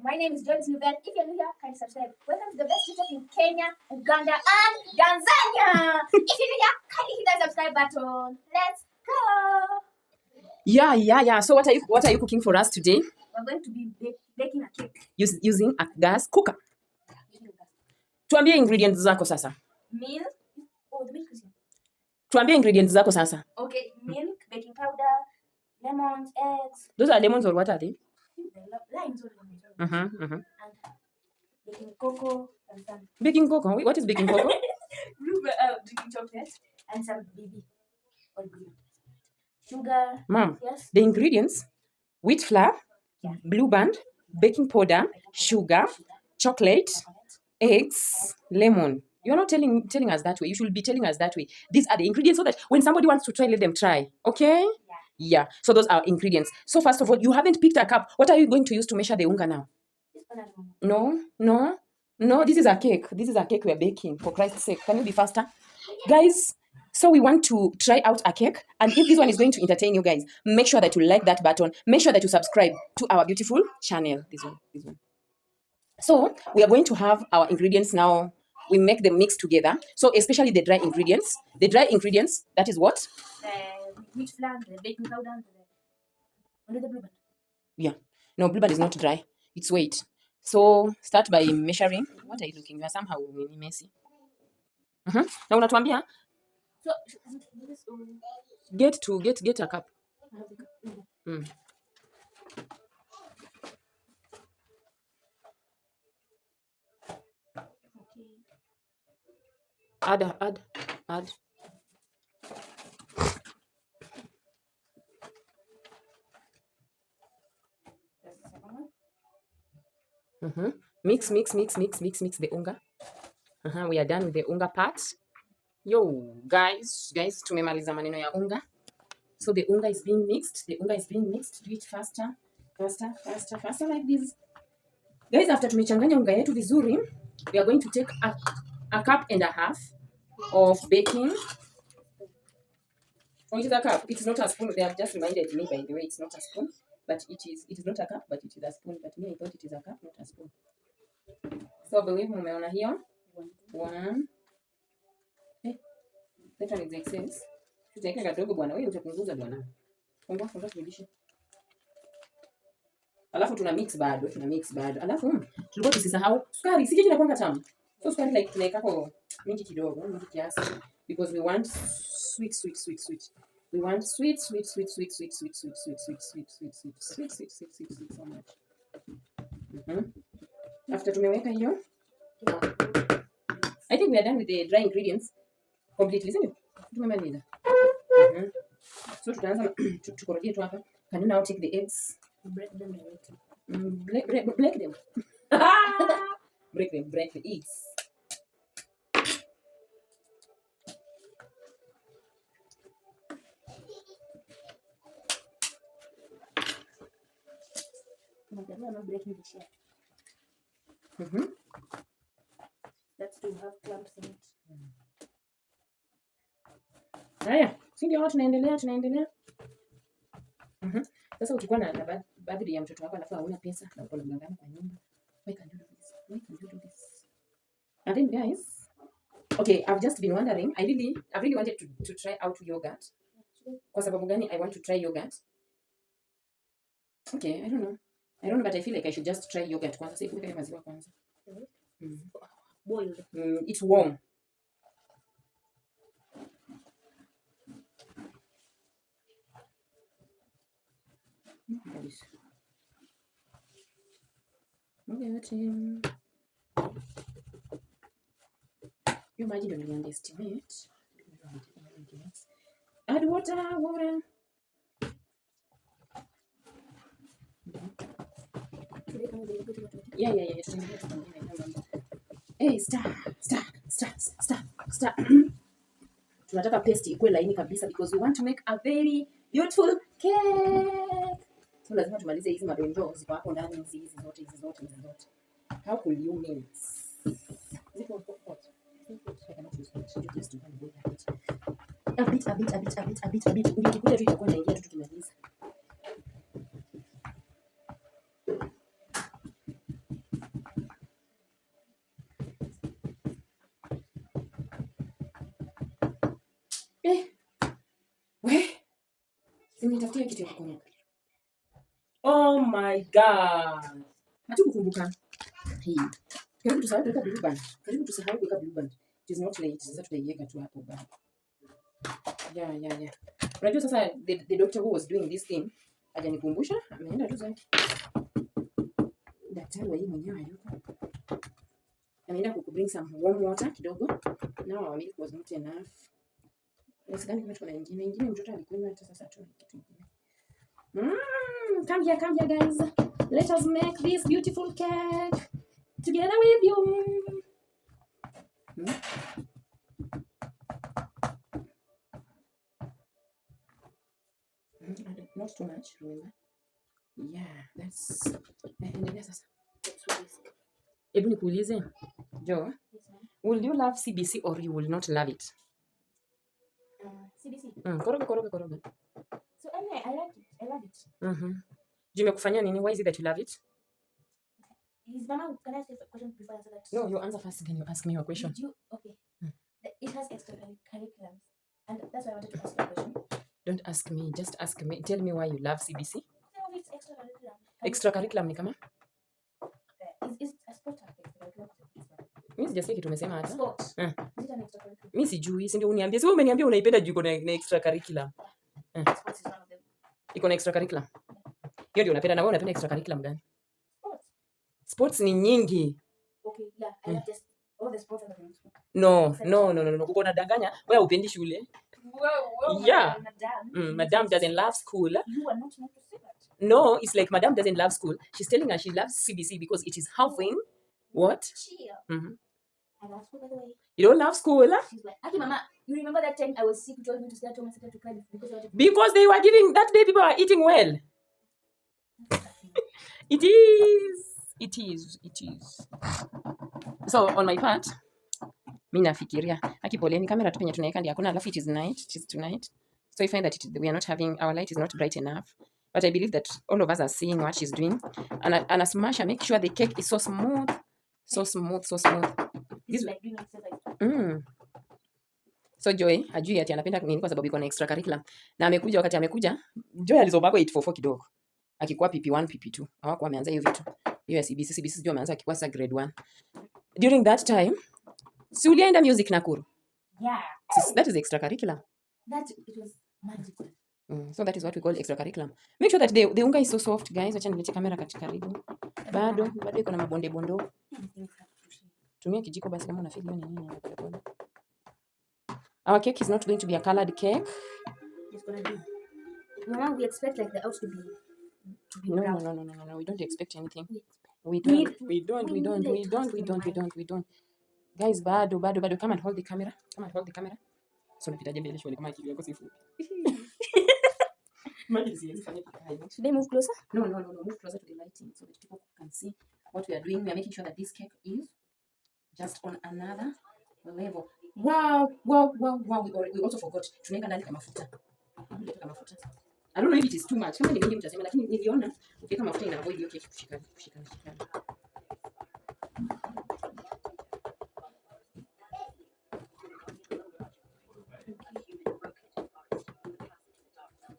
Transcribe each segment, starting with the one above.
My name is Joyce Nuven. If you're new here, kindly subscribe. Welcome to the best teachers in Kenya, Uganda, and Tanzania. If you're new here, kindly hit that subscribe button. Let's go. Yeah. So what are you cooking for us today? We're going to be baking a cake using a gas cooker. Tuambie ingredients zako sasa. Milk. Oh, the milk is here. Tuambie ingredients zako sasa. Okay, milk, baking powder, lemons, eggs. Those are lemons or what are they? Limes or lemons. And baking cocoa and some. Baking cocoa? What is baking cocoa? Drinking chocolate and some BB or blue. Sugar. Mom, yes. The ingredients: wheat flour, blue band, baking powder, sugar, chocolate, eggs, lemon. You're not telling us that way. You should be telling us that way. These are the ingredients so that when somebody wants to try, let them try. Okay? Yeah. So those are ingredients. So first of all, you haven't picked a cup. What are you going to use to measure the unga now? No. This is a cake. This is a cake we're baking. For Christ's sake. Can you be faster? Guys, so we want to try out a cake. And if this one is going to entertain you guys, make sure that you like that button. Make sure that you subscribe to our beautiful channel. This one. So we are going to have our ingredients now. We make them mix together. So especially the dry ingredients. The dry ingredients, that is what? Wheat flour, the baking powder, and the blue band. Yeah. No, blue band is not dry. It's wet. So start by measuring. What are you looking? You are somehow messy. Now unatuambia. So get a cup. Add. Mix the unga. We are done with the unga part. Yo, guys, tumemaliza maneno ya unga. So the unga is being mixed. Do it faster like this. Guys, after tumechanganya unga yetu vizuri, we are going to take a cup and a half of baking. Oh, it is a cup. It's not a spoon. They have just reminded me, by the way, it's not a spoon, but it is not a cup, but it is a spoon. But me, I thought it is a cup, not a spoon. So believe mumeona hiyo. One. That one is excess. Tutaweka kadogo bwana. Wewe utapunguza bwana. Funga turudishe. Alafu tuna mix bado. Alafu tulikuwa tusisahau sukari. Sije inakuwa tamu. So sukari like tunaweka kwa mingi kidogo, mingi kiasi, because we want sweet. We want sweet so much. After tumeweka hiyo, I think we are done with the dry ingredients completely, isn't it? Tumemaliza. So tutaanza tukorogie tu hapa. Can you now take the eggs? break them directly. Break them. break the eggs. I'm not breaking the shell. That's to have clumps in it. Haya, si ndio tunaendelea. Sasa ukikuwa na birthday ya mtoto wako alafu hauna pesa na uko na mgangano kwa nyumba. Why can't you do this? And then guys, okay, I've just been wondering, I really wanted to try out yogurt. Kwa sababu gani I want to try yogurt? Okay, I don't know, but I feel like I should just try yogurt kwanza. Sasa kuweka maziwa kwanza. Boiled. It's warm. You imagine when you underestimate. Add water. Yeah. Hey, star. Tunataka paste ikuwe laini kabisa because we want to make a very beautiful cake. So lazima tumalize hizi madonjo ziko hapo ndani, hizi zote. How could you mix? A bit. Ukikuja tu itakuwa inaingia tu tukimaliza. kitu ya kukoroga. Oh my god. Hatukukumbuka. Hii. Karibu tusahau kuweka blue band. Karibu tusahau kuweka blue band. It is not late. Sasa tutaiweka tu hapo bado. Yeah. Unajua sasa the doctor who was doing this thing hajanikumbusha, ameenda tu zake. Daktari wa hii mwenyewe hayuko. Ameenda bring some warm water kidogo. Now our milk was not enough. Nasidhani kama kuna ingine mtoto alikunywa hata sasa tu kitu kingine. Come here guys. Let us make this beautiful cake together with you. Not too much, remember? Yeah, that's endelea sasa. Hebu nikuulize, Jo, will you love CBC or you will not love it? CBC. Koroga. So anyway, I like it. I love it. Imekufanyia nini? Why is it that you love it? Mama, can I ask you a question before I answer that? No, you answer first, then you ask me your question. Okay. It has extra curriculum, and that's why I wanted to ask you a question. Don't ask me, just ask me. Tell me why you love CBC. It's extra curriculum. Extra curriculum ni kama? Is a sport curriculum. Mimi sijasikia kitu umesema hata. Sport. Is it an extra curriculum? Mimi sijui, si ndio uniambie. Sio umeniambia unaipenda juu na extra curriculum. Sports is one of them. Iko na extra curriculum. Hiyo ndio unapenda, na wewe unapenda extra curriculum gani? Sports ni nyingi. Okay, yeah, I have just all the sports are in school. No. Uko unadanganya. Wewe upendi shule. Whoa, yeah. Madam doesn't love school. You are not meant to say that. No, it's like Madam doesn't love school. She's telling us she loves CBC because it is helping. What? Chill. I love school, by the way. You don't love school? She's like, Aki Mama, you remember that time I was sick, you told me to stay at home, I started to cry because they were giving, that day people are eating well. It is. So on my part, mimi nafikiria akipoleni kamera tu penye tunaweka ndio hakuna, alafu it is tonight. So I find that we are not having, our light is not bright enough, but I believe that all of us are seeing what she's doing, and a smasher, make sure the cake is so smooth. This like doing exercise. So Joy hajui ati anapenda nini kwa sababu iko na extra curriculum, na wakati amekuja Joy alizobako 844 kidogo akikuwa PP1 PP2 hawako wameanza hiyo vitu. Hiyo ya CBC sijui ameanza akikuwa sa grade 1. During that time, si ulienda music Nakuru? Yeah. That is extra curriculum. It was magical. So that is what we call extra curriculum. Make sure that the unga is so soft, guys. Acha nilete kamera karibu. Bado iko na mabonde bondo. Tumia kijiko basi kama unafeel hiyo nini pole. Our cake is not going to be a colored cake. It's going to be. Now we expect like the out to be brown. No. We don't expect anything. We don't. Guys, bado. Come and hold the camera. So napitaje mbele shule kama kitu yako sifu. Should I move closer? No. Move closer to the lighting so that people can see what we are doing. We are making sure that this cake is just on another level. Wow. We also forgot. Tunaweka ndani kama mafuta. I don't know if it is too much. Kama ni mingi mtasema, lakini niliona ukiweka mafuta ina avoid hiyo cake kushikana.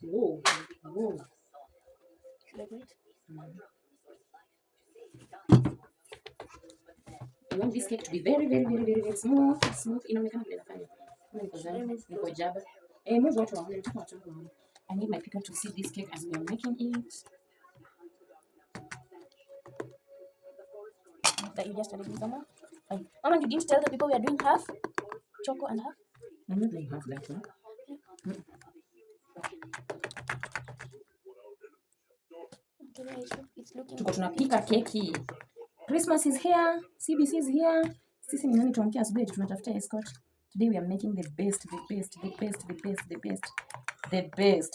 Whoa. Should I wait? I want this cake to be very smooth. Inaonekana vile nafanya. Niko jaba. Move watu waone, nataka watu waone. I need my people to see this cake as we are making it. That you just started with Mama? Mama, you didn't tell the people we are doing half? Choco and half? I'm not doing half that one. It's looking. Tuko tunapika keki. Christmas is here. CBC is here. Sisi ni nani tuamkia asubuhi tunatafuta escort. Today we are making the best.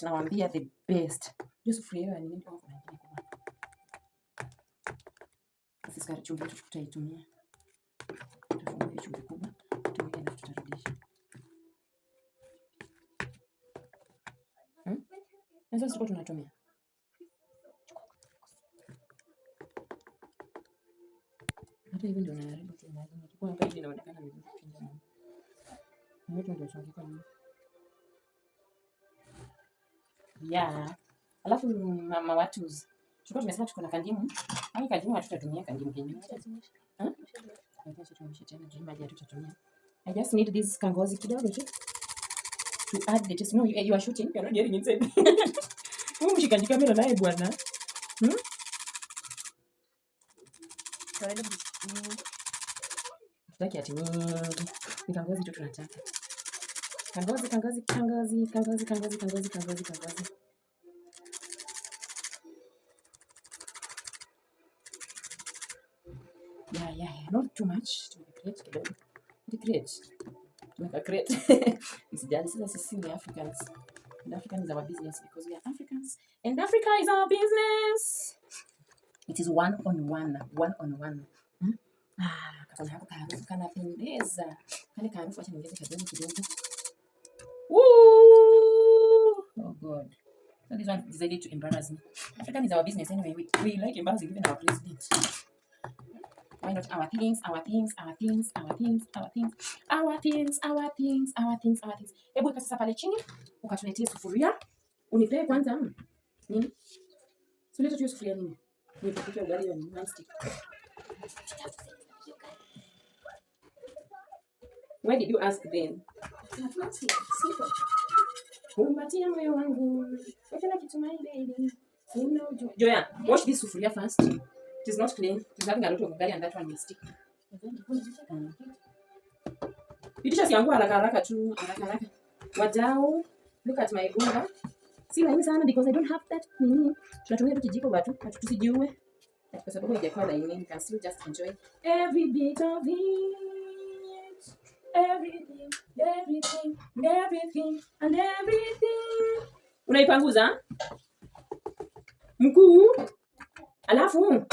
Nawaambia the best. Just free ya nini kwa kuna. Sisi kari chumvi tutaitumia. Tufungue chumvi kubwa. Tumike na tutarudisha. Sasa sisi tunatumia. Hata hivi ndio naharibu tu maji. Kwa hapa hivi inaonekana vizuri kinda. Mimi ndio changika mimi. Yeah. Alafu mama watu tulikuwa tumesema tuko na kandimu. Au kandimu hatutatumia kandimu kingine. I just need this kangozi kidogo tu to add the taste. No, you are shooting. You are not getting inside. Mshikaji kamera naye bwana. Tutaki ati mingi. Ni kangozi tu tunataka. Kangozi. Yeah. Not too much. To create kidogo. To create. Msijali sisi ni Africans. And African is our business because we are Africans. And Africa is our business. It is one on one. Kafanya hapo kaharufu kanapendeza. Kale kaharufu acha niongeze kidogo. Woo! Oh God. So this one decided to embarrass me. African is our business anyway. We like embarrassing even our president. Why not our things? Hebu weka sasa pale chini, ukatuletea sufuria. Unipee kwanza nini? Suleta tu sufuria nini? Nipike ugali wa non-stick. Why did you ask then? Kumbatia moyo wangu. Wekela kitumai baby. Joya, wash this sufuria first. It is not clean. It is having a lot of ugali and that one will stick. Itisha siangu haraka tu. Wajao, look at my unga. Si laini sana because I don't have that nini. Tunatumia tu kijiko batu, tusijiue. Kwa sababu haijakuwa laini, you can still just enjoy every bit of it. Everything. Unaipanguza? Mkuu. Alafu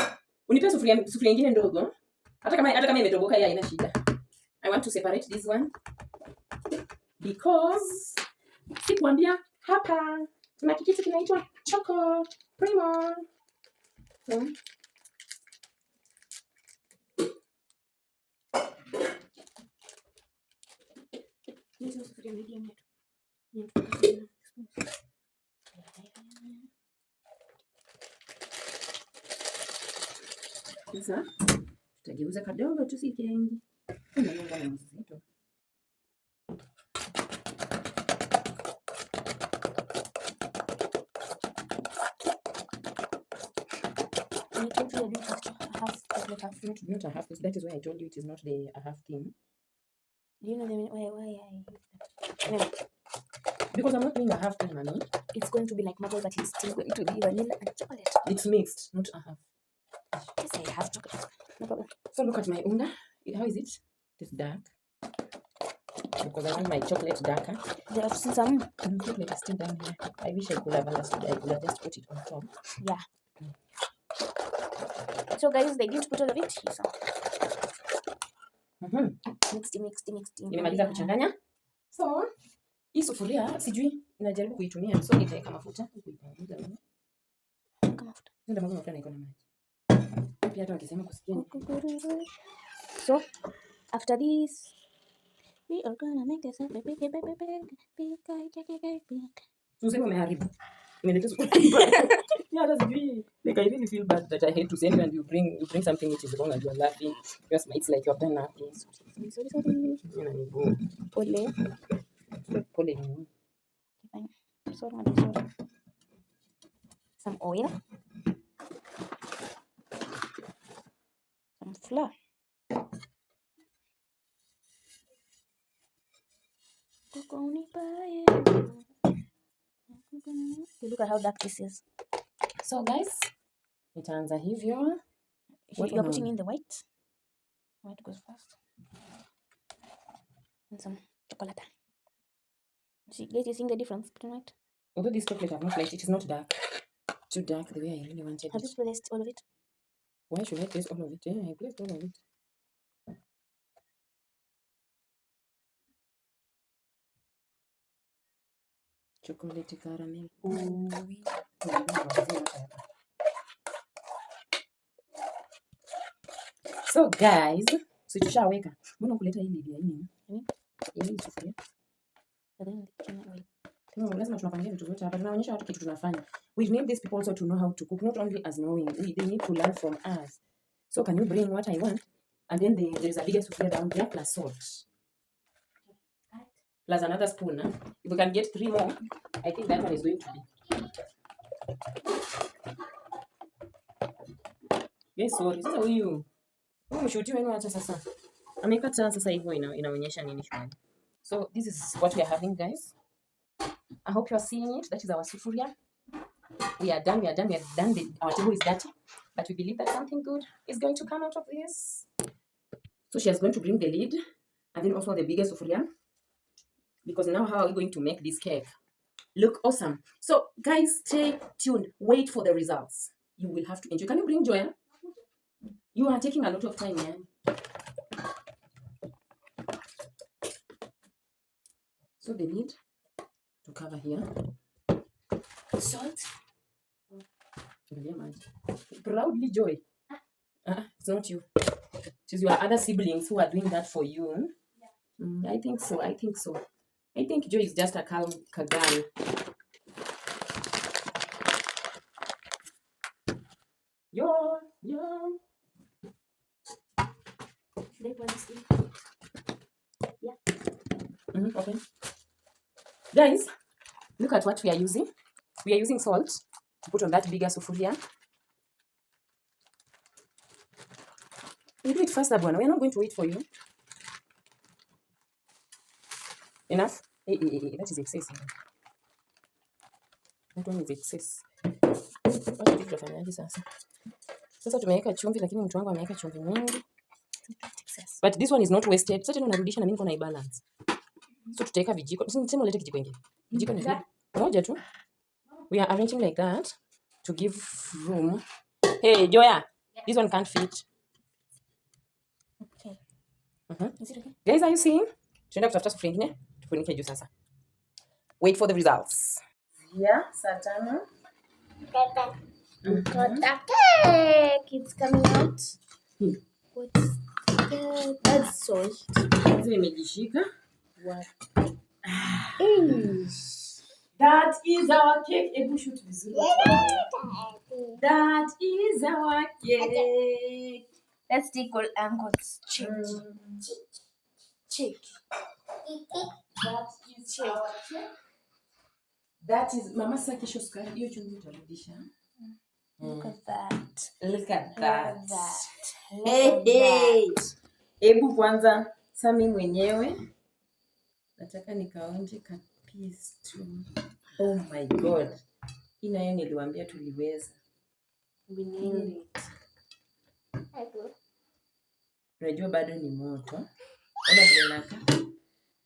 unipe sufuria nyingine ndogo. Hata kama imetoboka ya haina shida. I want to separate this one because sikuambia hapa tuna kitu kinaitwa Choco Primo. Hizo sufuria medium yetu. Sasa tutageuza kadogo tu si kengi. Unaweka na mzito. Not a half. That is why I told you it is not a half thing. Do you know why I use that? Because I'm not doing a half thing, mommy. It's going to be like marble, but it's still going to be vanilla and chocolate. It's mixed, not a half. Yes, I have chocolate. No problem. So look at my unga. How is it? It's dark. Because I want my chocolate darker. There are some chocolate is still down here. I wish I could have understood. I could have just put it on top. Yeah. So guys, they didn't put all of it. So. Mixed. Nimemaliza kuchanganya. So, hii sufuria sijui najaribu kuitumia. So nitaweka mafuta kuipanguza. Ndio mafuta na iko na maji. Pia hata wakisema kusikia. So, after this we are gonna make this big. Tuseme umeharibu. Imeleta sufuria. Yeah, that's really like I really feel bad that I hate to say and you bring something which is wrong and you're laughing. It's like you have done nothing. Sorry. Pole. Sorry. Some oil. Some flour. Look at how dark this is. So guys, itaanza hivyo. You're putting in the white. White goes first. And some chocolate. See, guys, you seeing the difference between white? Although this chocolate I've not liked, it is not dark. Too dark the way I really wanted Have it. you placed all of it? Why should I place all of it? Yeah, I placed all of it. Chocolate caramel. So guys, tushaweka. Mbona kuleta hii ndio nini? Hii sufuria. Lazima tunapangia vitu vyote hapa. Tunaonyesha watu kitu tunafanya. We need these people also to know how to cook, not only as knowing. They need to learn from us. So can you bring what I want? And then there's a bigger sufuria down there plus salt. Plus another spoon. Huh? If we can get 3 more, I think that one is going to be. Yes, sorry. Sasa huyu mshuti wenu acha sasa. Amekata sasa hivyo inaonyesha nini shwari. So this is what we are having, guys. I hope you are seeing it. That is our sufuria. We are done. Our table is dirty. But we believe that something good is going to come out of this. So she is going to bring the lid and then also the biggest sufuria. Because now how are we going to make this cake? Look awesome. So guys, stay tuned. Wait for the results. You will have to enjoy. Can you bring Joya? You are taking a lot of time, man. So the lid to cover here. Salt. Proudly, Joy. It's not you. It's your other siblings who are doing that for you. I think so. I think Joy is just a calm girl. Yo. Yeah. Okay. Guys, look at what we are using. We are using salt to put on that bigger sufuria. We do it faster, Buana. We are not going to wait for you. Enough? That is excessive. That one is excess. Wacha hivi tufanyaje sasa? Sasa tumeweka chumvi lakini mtu wangu ameweka chumvi nyingi. But this one is not wasted. Sasa tena unarudisha na mimi niko na balance. So tutaweka vijiko. Sema ulete kijiko kingine. Vijiko ni moja tu. We are arranging like that to give room. Hey, Joya. Yeah. This one can't fit. Okay. Is it okay? Guys, are you seeing? Tunaenda kutafuta sufuria nyingine. Tufunike juu sasa. Wait for the results. Yeah, Satana. Got a cake. It's coming out. What's that's salt. Hizi imejishika. What? That is our cake. Ebu shoot vizuri. That is our cake. Let's take all angles. Check. That is our cake. That is Mama sasa kesho sukari hiyo chumvi utarudisha. Look at that. Look at that. Hey. Ebu kwanza Sami mwenyewe nataka nikaonje ka piece tu. Oh my god. Hii nayo niliwaambia tuliweza. We nailed it. Unajua bado ni moto. Ona vile naka.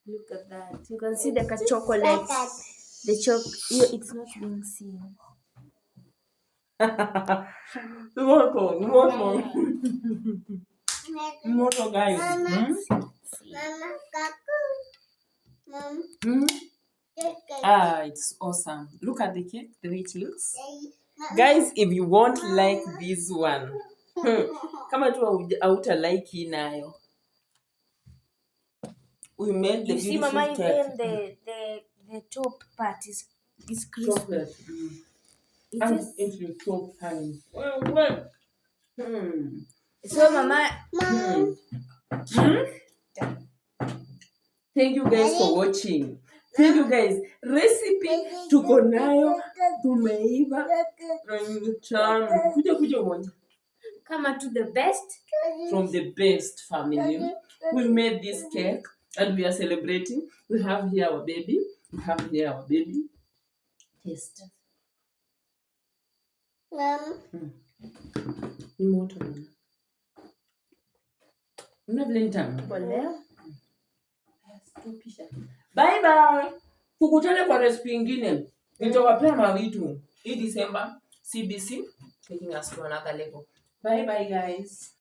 Look at that. You can see the chocolate. The it's not being seen. Moto guys. It's awesome. Look at the cake, the way it looks. Guys, if you won't like this one, kama tu hauta like hii nayo. We made the beautiful Mama, cake. The top part is crispy. It's so funny. So Mama. Thank you guys for watching. Thank you guys. Recipe tuko nayo, tumeiva. Kuja moja. Come to the best. From the best family. We made this cake and we are celebrating. We have here our baby. Taste. Ni moto mama. Una vile nitamu. Bye bye. Tukutane kwa recipe nyingine. Nitawapea mavitu. Hii December CBC taking us to another level. Bye bye guys.